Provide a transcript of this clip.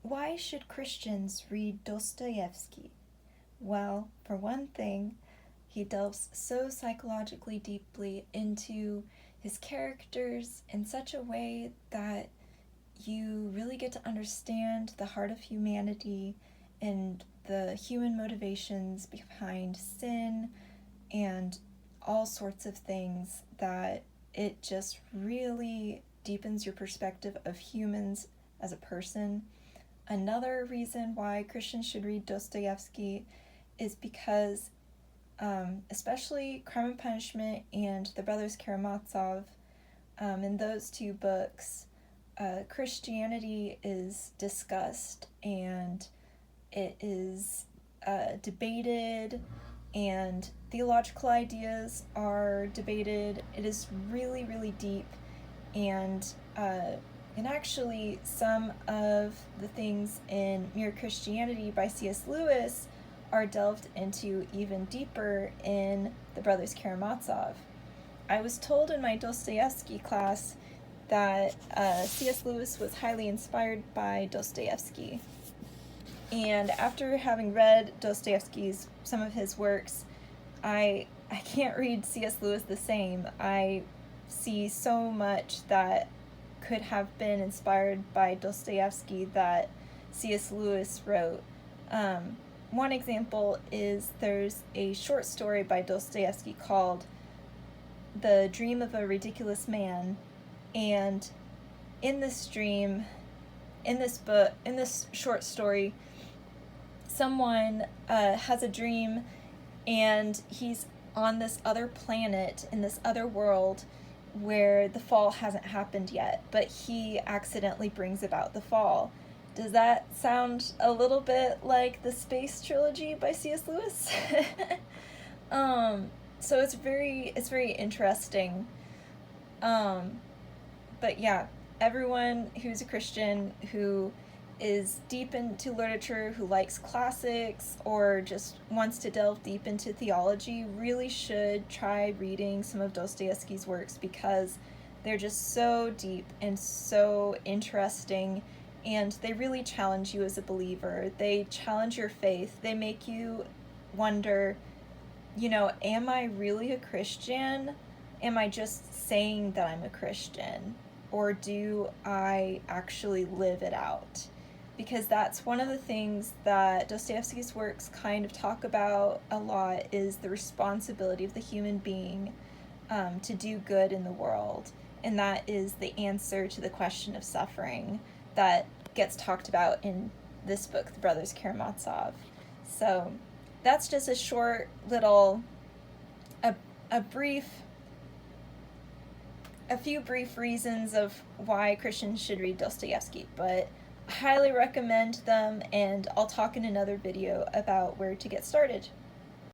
Why should Christians read Dostoyevsky? Well, for one thing, he delves so psychologically deeply into his characters in such a way that you really get to understand the heart of humanity and the human motivations behind sin and all sorts of things, that it just really deepens your perspective of humans as a person. Another reason why Christians should read Dostoyevsky is because, especially Crime and Punishment and The Brothers Karamazov, in those two books, Christianity is discussed and it is debated, and theological ideas are debated. It is really, really deep, and actually some of the things in Mere Christianity by C.S. Lewis are delved into even deeper in The Brothers Karamazov. I was told in my Dostoyevsky class that C.S. Lewis was highly inspired by Dostoyevsky. And after having read Dostoyevsky's, some of his works, I can't read C.S. Lewis the same. I see so much that could have been inspired by Dostoyevsky that C.S. Lewis wrote. One example is there's a short story by Dostoyevsky called The Dream of a Ridiculous Man, and in this dream, in this short story, someone has a dream and he's on this other planet in this other world where the fall hasn't happened yet, but he accidentally brings about the fall. Does that sound a little bit like the Space Trilogy by C.S. Lewis? So it's very interesting. But yeah, everyone who's a Christian who is deep into literature, who likes classics, or just wants to delve deep into theology, really should try reading some of Dostoevsky's works, because they're just so deep and so interesting, and they really challenge you as a believer. They challenge your faith. They make you wonder, am I really a Christian? Am I just saying that I'm a Christian? Or do I actually live it out? Because that's one of the things that Dostoevsky's works kind of talk about a lot, is the responsibility of the human being to do good in the world. And that is the answer to the question of suffering that gets talked about in this book, The Brothers Karamazov. So that's just a short little, a few brief reasons of why Christians should read Dostoevsky, but I highly recommend them, and I'll talk in another video about where to get started.